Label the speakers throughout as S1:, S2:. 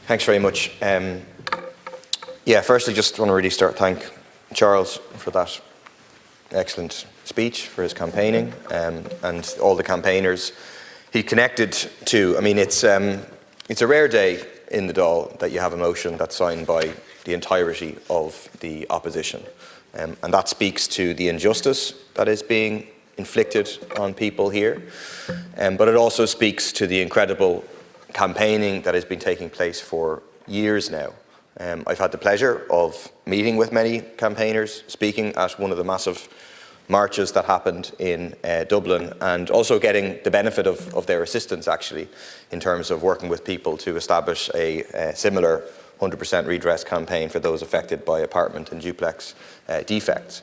S1: Thanks very much. Firstly, just want to really thank Charles for that excellent speech, for his campaigning, and all the campaigners he connected to. I mean, it's a rare day in the Dáil that you have a motion that's signed by the entirety of the opposition, and that speaks to the injustice that is being inflicted on people here, but it also speaks to the incredible campaigning that has been taking place for years now. I've had the pleasure of meeting with many campaigners, speaking at one of the massive marches that happened in Dublin, and also getting the benefit of their assistance, actually, in terms of working with people to establish a similar 100% redress campaign for those affected by apartment and duplex defects.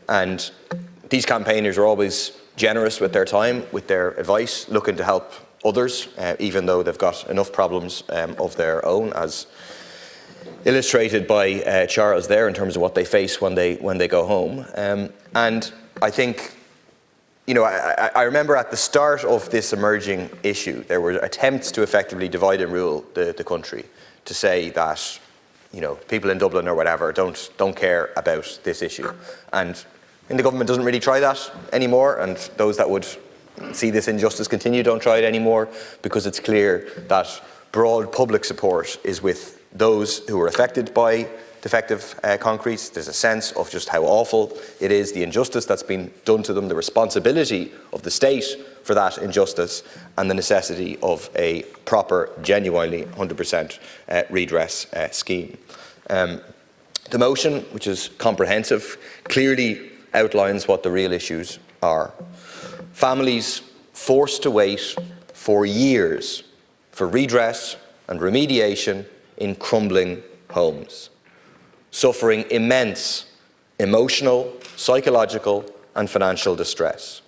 S1: And these campaigners are always generous with their time, with their advice, looking to help others, even though they've got enough problems of their own, as illustrated by Charles there, in terms of what they face when they go home. And I think, I remember at the start of this emerging issue, there were attempts to effectively divide and rule the country, to say that, people in Dublin or whatever don't care about this issue. And the government doesn't really try that anymore, and those that would see this injustice continue don't try it anymore, because it's clear that broad public support is with those who are affected by defective concretes. There's a sense of just how awful it is, the injustice that's been done to them, the responsibility of the state for that injustice, and the necessity of a proper, genuinely 100% redress scheme. The motion, which is comprehensive, clearly outlines what the real issues are. Families forced to wait for years for redress and remediation in crumbling homes, suffering immense emotional, psychological and financial distress,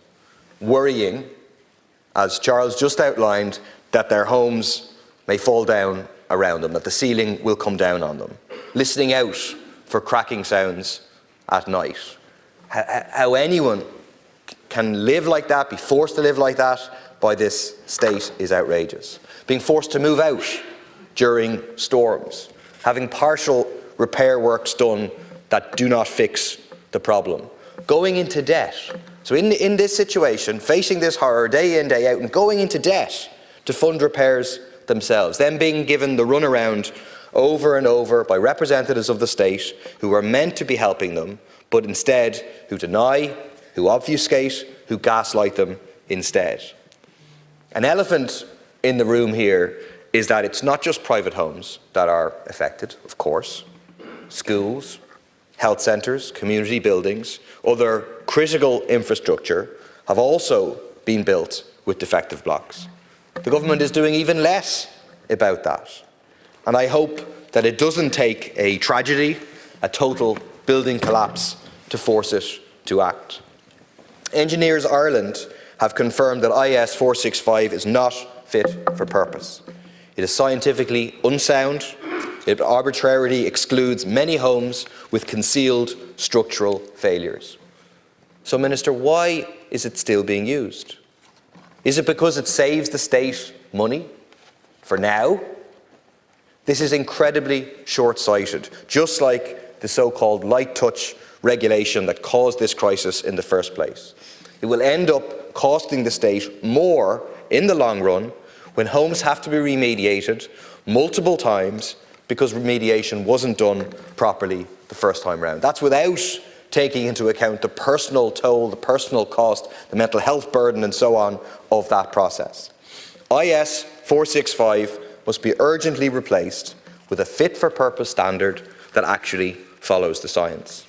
S1: worrying, as Charles just outlined, that their homes may fall down around them, that the ceiling will come down on them, listening out for cracking sounds at night. How anyone can live like that, be forced to live like that by this state, is outrageous. Being forced to move out during storms, having partial repair works done that do not fix the problem, going into debt. So in this situation, facing this horror day in, day out, and going into debt to fund repairs themselves, then being given the runaround over and over by representatives of the state who are meant to be helping them, but instead who deny, who obfuscate, who gaslight them instead. An elephant in the room here is that it's not just private homes that are affected, of course. Schools, health centres, community buildings, other critical infrastructure have also been built with defective blocks. The government is doing even less about that. And I hope that it doesn't take a tragedy, a total building collapse, to force it to act. Engineers Ireland have confirmed that IS 465 is not fit for purpose. It is scientifically unsound. It arbitrarily excludes many homes with concealed structural failures. So, Minister, why is it still being used? Is it because it saves the state money for now? This is incredibly short-sighted, just like the so-called light touch regulation that caused this crisis in the first place. It will end up costing the state more in the long run when homes have to be remediated multiple times because remediation wasn't done properly the first time round. That's without taking into account the personal toll, the personal cost, the mental health burden and so on of that process. IS 465 must be urgently replaced with a fit-for-purpose standard that actually follows the science.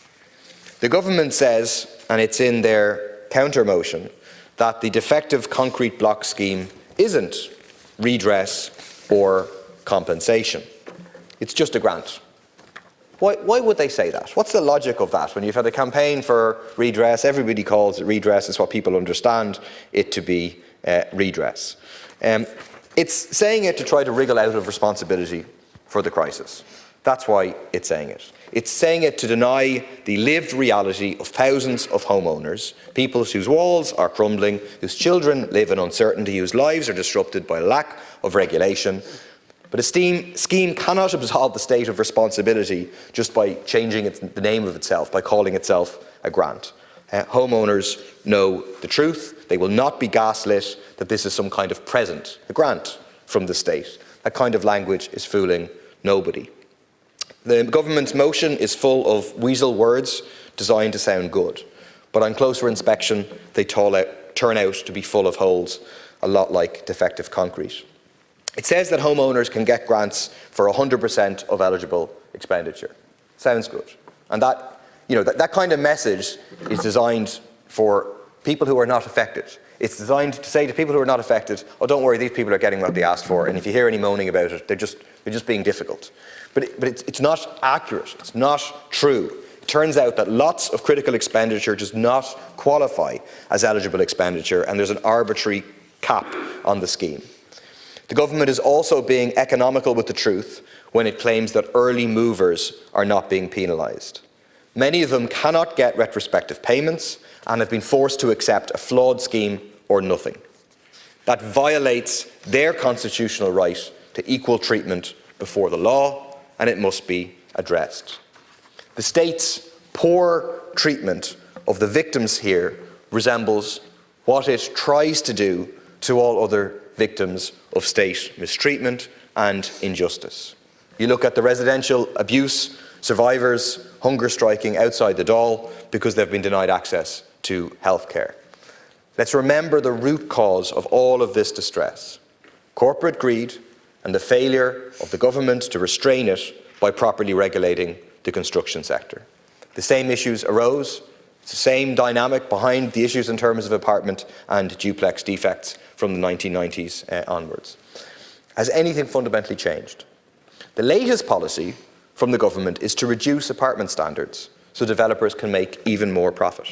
S1: The government says, and it's in their counter-motion, that the defective concrete block scheme isn't redress or compensation. It's just a grant. Why would they say that? What's the logic of that? When you've had a campaign for redress, everybody calls it redress. It's what people understand it to be, redress. It's saying it to try to wriggle out of responsibility for the crisis. That's why it's saying it. It's saying it to deny the lived reality of thousands of homeowners, people whose walls are crumbling, whose children live in uncertainty, whose lives are disrupted by lack of regulation, But a scheme cannot absolve the state of responsibility just by changing the name of itself, by calling itself a grant. Homeowners know the truth. They will not be gaslit that this is some kind of present, a grant from the state. That kind of language is fooling nobody. The government's motion is full of weasel words designed to sound good, but on closer inspection they turn out to be full of holes, a lot like defective concrete. It says that homeowners can get grants for 100% of eligible expenditure. Sounds good. And that kind of message is designed for people who are not affected. It's designed to say to people who are not affected, oh, don't worry, these people are getting what they asked for, and if you hear any moaning about it, they're just being difficult. But it's not accurate. It's not true. It turns out that lots of critical expenditure does not qualify as eligible expenditure, and there's an arbitrary cap on the scheme. The government is also being economical with the truth when it claims that early movers are not being penalised. Many of them cannot get retrospective payments and have been forced to accept a flawed scheme or nothing. That violates their constitutional right to equal treatment before the law, and it must be addressed. The state's poor treatment of the victims here resembles what it tries to do to all other victims of state mistreatment and injustice. You look at the residential abuse survivors hunger striking outside the Dáil because they've been denied access to healthcare. Let's remember the root cause of all of this distress: corporate greed and the failure of the government to restrain it by properly regulating the construction sector. The same issues arose. It's the same dynamic behind the issues in terms of apartment and duplex defects from the 1990s onwards. Has anything fundamentally changed? The latest policy from the government is to reduce apartment standards so developers can make even more profit.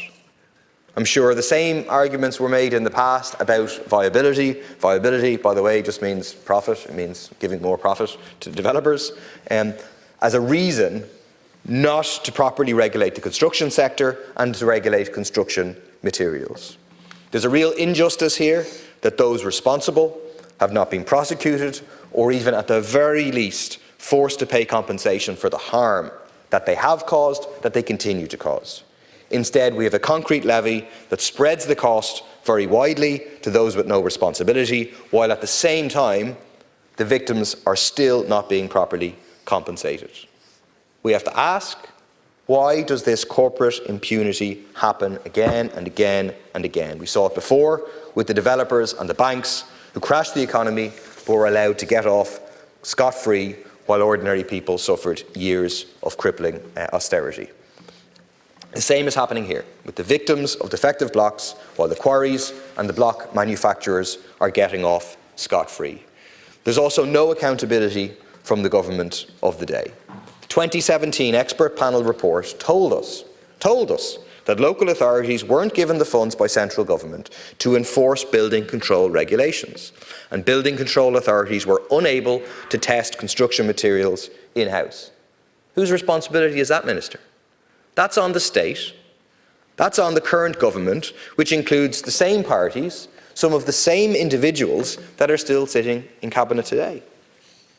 S1: I'm sure the same arguments were made in the past about viability. Viability, by the way, just means profit. It means giving more profit to developers. As a reason not to properly regulate the construction sector and to regulate construction materials. There's a real injustice here that those responsible have not been prosecuted or even at the very least forced to pay compensation for the harm that they have caused, that they continue to cause. Instead, we have a concrete levy that spreads the cost very widely to those with no responsibility, while at the same time, the victims are still not being properly compensated. We have to ask, why does this corporate impunity happen again and again and again? We saw it before with the developers and the banks who crashed the economy but were allowed to get off scot-free while ordinary people suffered years of crippling austerity. The same is happening here with the victims of defective blocks, while the quarries and the block manufacturers are getting off scot-free. There's also no accountability from the government of the day. The 2017 expert panel report told us that local authorities weren't given the funds by central government to enforce building control regulations, and building control authorities were unable to test construction materials in-house. Whose responsibility is that, Minister? That's on the state. That's on the current government, which includes the same parties, some of the same individuals that are still sitting in cabinet today.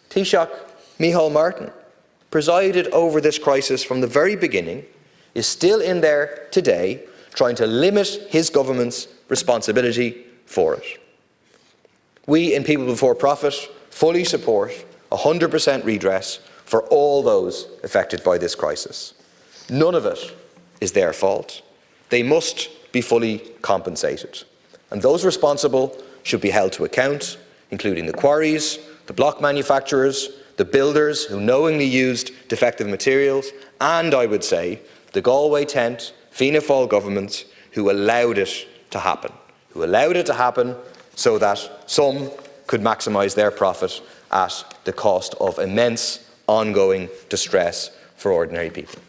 S1: Taoiseach Micheál Martin presided over this crisis from the very beginning, is still in there today, trying to limit his government's responsibility for it. We in People Before Profit fully support 100% redress for all those affected by this crisis. None of it is their fault. They must be fully compensated. And those responsible should be held to account, including the quarries, the block manufacturers, the builders who knowingly used defective materials, and I would say the Galway Tent, Fianna Fáil governments who allowed it to happen. Who allowed it to happen so that some could maximise their profit at the cost of immense ongoing distress for ordinary people.